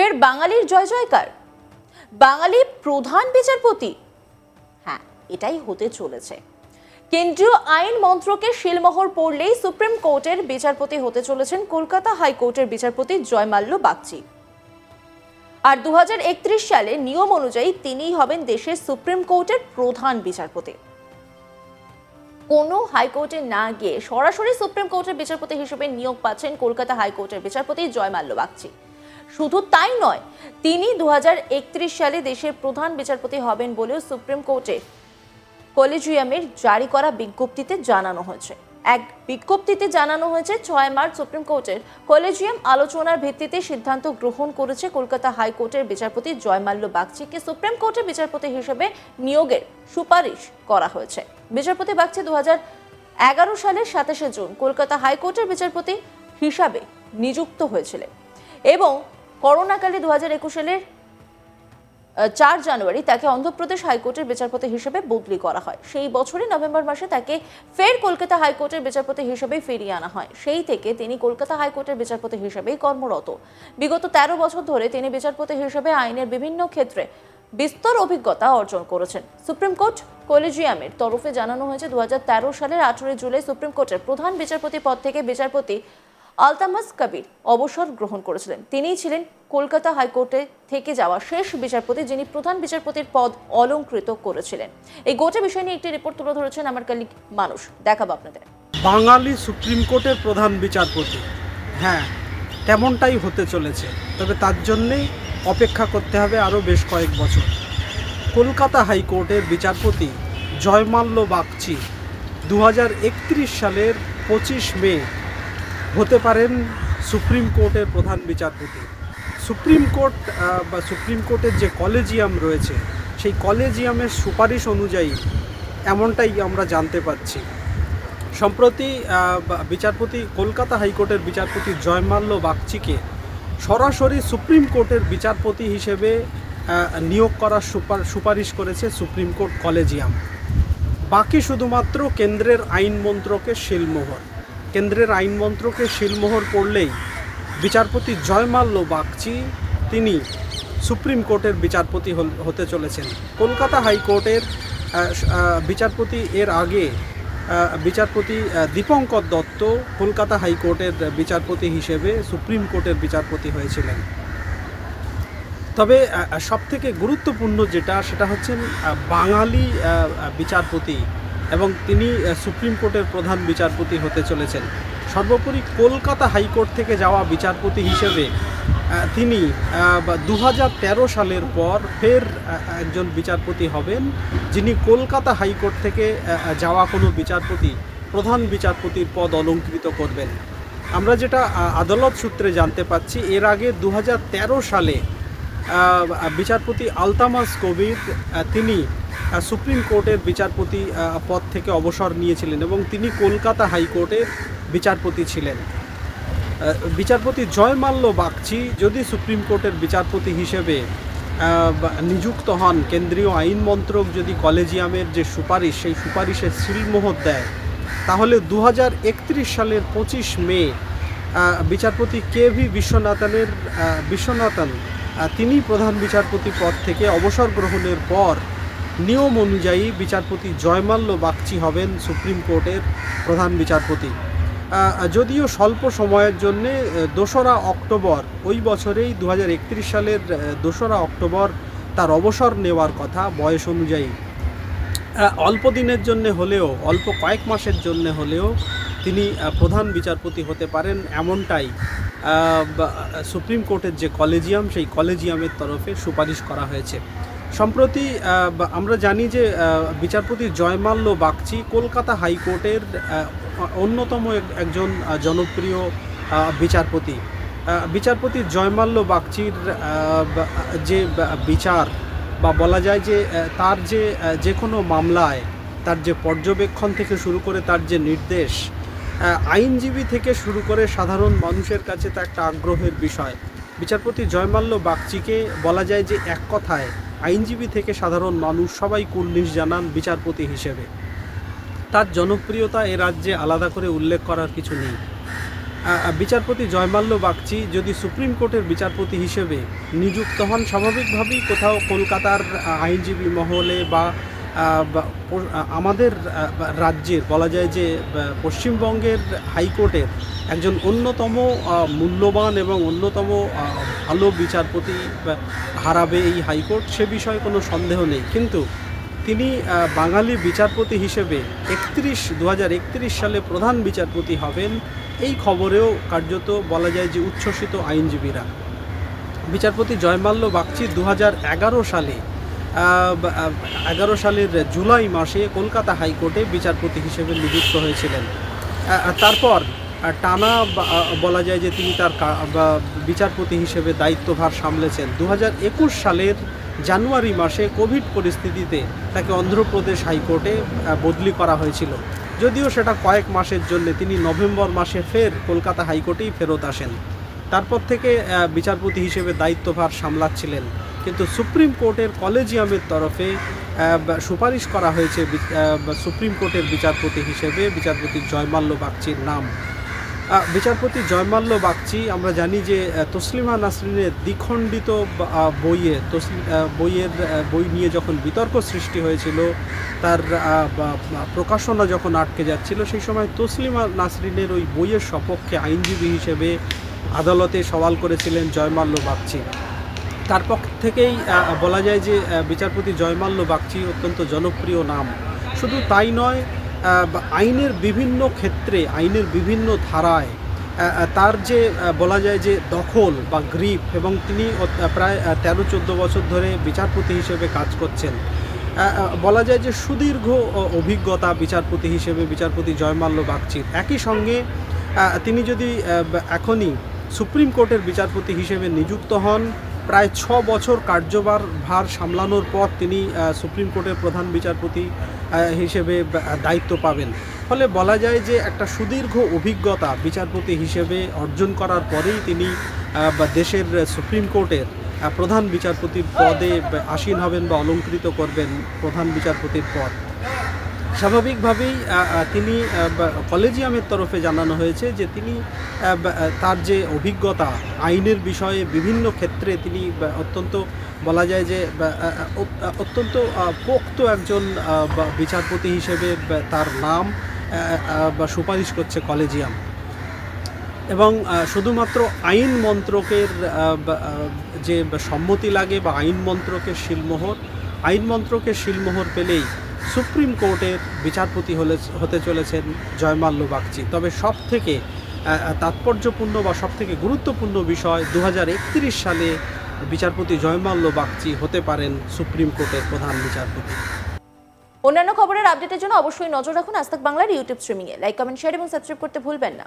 ফের বাঙালির জয় জয়কার, বাঙালি প্রধান বিচারপতি। হ্যাঁ, এটাই হতে চলেছে। কেন্দ্রীয় আইন মন্ত্রকের শিলমোহর পড়লেই সুপ্রিম কোর্টের বিচারপতি হতে চলেছেন কলকাতা হাইকোর্টের বিচারপতি জয়মাল্য বাগচি। আর 2031 সালে নিয়ম অনুযায়ী তিনিই হবেন দেশের সুপ্রিম কোর্টের প্রধান বিচারপতি। কোনো হাইকোর্টে না গিয়ে সরাসরি সুপ্রিম কোর্টের বিচারপতি হিসেবে নিয়োগ পাচ্ছেন কলকাতা হাইকোর্টের বিচারপতি জয়মাল্য বাগচি। শুধু তাই নয়, তিনি 2031 সালে দেশের প্রধান বিচারপতি হবেন বলেও সুপ্রিম কোর্টের কলেজিয়ামের জারি করা বিজ্ঞপ্তিতে জানানো হয়েছে। এক বিজ্ঞপ্তিতে জানানো হয়েছে 6 মার্চ সুপ্রিম কোর্টের কলেজিয়াম আলোচনার ভিত্তিতে সিদ্ধান্ত গ্রহণ করেছে কলকাতা হাইকোর্টের বিচারপতি জয়মাল্য বাগচিকে সুপ্রিম কোর্টের বিচারপতি হিসেবে নিয়োগের সুপারিশ করা হয়েছে। বিচারপতি বাগচি 2011 সালের 27শে জুন কলকাতা হাইকোর্টের বিচারপতি হিসাবে নিযুক্ত হয়েছিলেন এবং করোনাকালে 2021 সালের 4 জানুয়ারি তাকে অন্ধ্রপ্রদেশ হাইকোর্টের বিচারপতি হিসেবে বদলি করা হয়। সেই বছরই নভেম্বর মাসে তাকে ফের কলকাতা হাইকোর্টের বিচারপতি হিসেবে ফিরিয়ে আনা হয়। সেই থেকে তিনি কলকাতা হাইকোর্টের বিচারপতি হিসেবেই কর্মরত। বিগত 13 বছর ধরে তিনি বিচারপতি হিসেবে আইনের বিভিন্ন ক্ষেত্রে বিস্তর অভিজ্ঞতা অর্জন করেছেন। সুপ্রিম কোর্ট কলেজিয়ামের তরফে জানানো হয়েছে 2013 সালের 18 জুলাই সুপ্রিম কোর্টের প্রধান বিচারপতি পদ থেকে বিচারপতি আলতামাস কবির অবসর গ্রহণ করেছিলেন। তিনিই ছিলেন কলকাতা হাইকোর্টে থেকে যাওয়া শেষ বিচারপতি যিনি প্রধান বিচারপতির পদ অলংকৃত করেছিলেন। এই গোটা বিষয় নিয়ে একটি রিপোর্ট তুলে ধরেছেন আমার কলিগ মানুষ, দেখাবো আপনাদের। বাঙালি সুপ্রিম কোর্টের প্রধান বিচারপতি, হ্যাঁ তেমনটাই হতে চলেছে। তবে তার জন্যে অপেক্ষা করতে হবে আরও বেশ কয়েক বছর। কলকাতা হাইকোর্টের বিচারপতি জয়মাল্য বাগচি 2031 সালের 25 মে হতে পারেন সুপ্রিম কোর্টের প্রধান বিচারপতি। সুপ্রিম কোর্ট বা সুপ্রিম কোর্টের যে কলেজিয়াম রয়েছে সেই কলেজিয়ামের সুপারিশ অনুযায়ী এমনটাই আমরা জানতে পাচ্ছি। সম্প্রতি বিচারপতি কলকাতা হাইকোর্টের বিচারপতি জয়মাল্য বাগচিকে সরাসরি সুপ্রিম কোর্টের বিচারপতি হিসেবে নিয়োগ করার সুপারিশ করেছে সুপ্রিম কোর্ট কলেজিয়াম। বাকি শুধুমাত্র কেন্দ্রের আইন মন্ত্রকের শিলমোহর। কেন্দ্রের আইন মন্ত্রকের শিলমোহর পড়লেই বিচারপতি জয়মাল্য বাগচি তিনি সুপ্রিম কোর্টের বিচারপতি হতে চলেছেন। কলকাতা হাইকোর্টের বিচারপতি এর আগে বিচারপতি দীপঙ্কর দত্ত কলকাতা হাইকোর্টের বিচারপতি হিসেবে সুপ্রিম কোর্টের বিচারপতি হয়েছিলেন। তবে সবথেকে গুরুত্বপূর্ণ সেটা হচ্ছেন বাঙালি বিচারপতি এবং তিনি সুপ্রিম কোর্টের প্রধান বিচারপতি হতে চলেছেন। সর্বোপরি কলকাতা হাইকোর্ট থেকে যাওয়া বিচারপতি হিসেবে তিনি 2013 সালের পর ফের একজন বিচারপতি হবেন যিনি কলকাতা হাইকোর্ট থেকে যাওয়া কোনো বিচারপতি প্রধান বিচারপতির পদ অলংকৃত করবেন। আমরা যেটা আদালত সূত্রে জানতে পাচ্ছি, এর আগে 2013 সালে বিচারপতি আলতামাস কবির তিনি সুপ্রিম কোর্টের বিচারপতি পদ থেকে অবসর নিয়েছিলেন এবং তিনি কলকাতা হাইকোর্টের বিচারপতি ছিলেন। বিচারপতি জয়মাল্য বাগচি যদি সুপ্রিম কোর্টের বিচারপতি হিসেবে নিযুক্ত হন, কেন্দ্রীয় আইন মন্ত্রক যদি কলেজিয়ামের যে সুপারিশ সেই সুপারিশের সিলমোহর দেয়, তাহলে 2031 সালের 25 মে বিচারপতি কেভি বিশ্বনাথন তিনি প্রধান বিচারপতি পদ থেকে অবসর গ্রহণের পর নিয়ম অনুযায়ী বিচারপতি জয়মাল্য বাগচি হবেন সুপ্রিম কোর্টের প্রধান বিচারপতি। যদিও স্বল্প সময়ের জন্যে 2রা অক্টোবর ওই বছরেই 2031 সালের 2রা অক্টোবর তার অবসর নেওয়ার কথা বয়স অনুযায়ী। অল্প দিনের জন্য হলেও, অল্প কয়েক মাসের জন্য হলেও তিনি প্রধান বিচারপতি হতে পারেন, এমনটাই সুপ্রিম কোর্টের যে কলেজিয়াম সেই কলেজিয়ামের তরফে সুপারিশ করা হয়েছে। সম্প্রতি আমরা জানি যে বিচারপতি জয়মাল্য বাগচি কলকাতা হাইকোর্টের অন্যতম একজন জনপ্রিয় বিচারপতি। বিচারপতি জয়মাল্য বাগচির যে বিচার বা বলা যায় যে তার যে কোনো মামলায় তার যে পর্যবেক্ষণ থেকে শুরু করে তার যে নির্দেশ, আইনজীবী থেকে শুরু করে সাধারণ মানুষের কাছে তা একটা আগ্রহের বিষয়। বিচারপতি জয়মাল্য বাগচিকে বলা যায় যে এক কথায় আইনজীবী থেকে সাধারণ মানুষ সবাই কুর্নিশ জানান বিচারপতি হিসেবে। তার জনপ্রিয়তা এ রাজ্যে আলাদা করে উল্লেখ করার কিছু নেই। বিচারপতি জয়মাল্য বাগচি যদি সুপ্রিম কোর্টের বিচারপতি হিসেবে নিযুক্ত হন, স্বাভাবিকভাবেই কোথাও কলকাতার আইনজীবী মহলে বা আমাদের রাজ্যের বলা যায় যে পশ্চিমবঙ্গের হাইকোর্টের একজন অন্যতম মূল্যবান এবং অন্যতম ভালো বিচারপতি হারাবে এই হাইকোর্ট, সে বিষয়ে কোনো সন্দেহ নেই। কিন্তু তিনি বাঙালি বিচারপতি হিসেবে 2031 সালে প্রধান বিচারপতি হবেন, এই খবরেও কার্যত বলা যায় যে উচ্ছ্বসিত আইনজীবীরা। বিচারপতি জয়মাল্য বাগচি 2011 সালে 11 সালের জুলাই মাসে কলকাতা হাইকোর্টে বিচারপতি হিসেবে নিযুক্ত হয়েছিলেন। তারপর টানা বলা যায় যে তিনি তার বিচারপতি হিসেবে দায়িত্বভার সামলেছেন। 2021 সালের জানুয়ারি মাসে কোভিড পরিস্থিতিতে তাকে অন্ধ্রপ্রদেশ হাইকোর্টে বদলি করা হয়েছিল, যদিও সেটা কয়েক মাসের জন্য। তিনি নভেম্বর মাসে ফের কলকাতা হাইকোর্টেই ফেরত আসেন। তারপর থেকে বিচারপতি হিসেবে দায়িত্বভার সামলাচ্ছিলেন, কিন্তু সুপ্রিম কোর্টের কলেজিয়ামের তরফে সুপারিশ করা হয়েছে সুপ্রিম কোর্টের বিচারপতি হিসেবে বিচারপতি জয়মাল্য বাগচির নাম। বিচারপতি জয়মাল্য বাগচি, আমরা জানি যে তসলিমা নাসরিনের দ্বিখণ্ডিত বই নিয়ে যখন বিতর্ক সৃষ্টি হয়েছিল, তার প্রকাশনা যখন আটকে যাচ্ছিল, সেই সময় তসলিমা নাসরিনের ওই বইয়ের সপক্ষে আইনজীবী হিসেবে আদালতে সওয়াল করেছিলেন জয়মাল্য বাগচি। তার পক্ষ থেকেই বলা যায় যে বিচারপতি জয়মাল্য বাগচি অত্যন্ত জনপ্রিয় নাম। শুধু তাই নয়, আইনের বিভিন্ন ক্ষেত্রে, আইনের বিভিন্ন ধারায় তার যে বলা যায় যে দখল বা গ্রিপ, এবং তিনি প্রায় 13-14 বছর ধরে বিচারপতি হিসেবে কাজ করছেন। বলা যায় যে সুদীর্ঘ অভিজ্ঞতা বিচারপতি হিসেবে বিচারপতি জয়মাল্য বাগচির। একই সঙ্গে তিনি যদি এখনই সুপ্রিম কোর্টের বিচারপতি হিসেবে নিযুক্ত হন, প্রায় 6 বছর ভার সামলানোর পর তিনি সুপ্রিম কোর্টের প্রধান বিচারপতি হিসেবে দায়িত্ব পাবেন। ফলে বলা যায় যে একটা সুদীর্ঘ অভিজ্ঞতা বিচারপতি হিসেবে অর্জন করার পরেই তিনি দেশের সুপ্রিম কোর্টের প্রধান বিচারপতির পদে আসীন হবেন বা অলঙ্কৃত করবেন প্রধান বিচারপতির পদ। স্বাভাবিকভাবেই তিনি কলেজিয়ামের তরফে জানানো হয়েছে যে তিনি তার যে অভিজ্ঞতা আইনের বিষয়ে বিভিন্ন ক্ষেত্রে তিনি অত্যন্ত বলা যায় যে অত্যন্ত পোক্ত একজন বিচারপতি হিসেবে তার নাম সুপারিশ করছে কলেজিয়াম। এবং শুধুমাত্র আইন মন্ত্রকের যে সম্মতি লাগে বা আইন মন্ত্রকের শিলমোহর পেলেই সুপ্রিম কোর্টের বিচারপতি হতে চলেছেন জয়মাল্য বাগচি। তবে সব থেকে তাৎপর্যপূর্ণ বা সব থেকে গুরুত্বপূর্ণ বিষয়, 2031 সালে বিচারপতি জয়মাল্য বাগচি হতে পারেন সুপ্রিম কোর্টের প্রধান বিচারপতি। অন্যান্য খবরের আপডেটের জন্য অবশ্যই নজর রাখুন আজ তাক বাংলার ইউটিউব স্ট্রিমিংয়ে। লাইক, কমেন্ট, শেয়ার এবং সাবস্ক্রাইব করতে ভুলবেন না।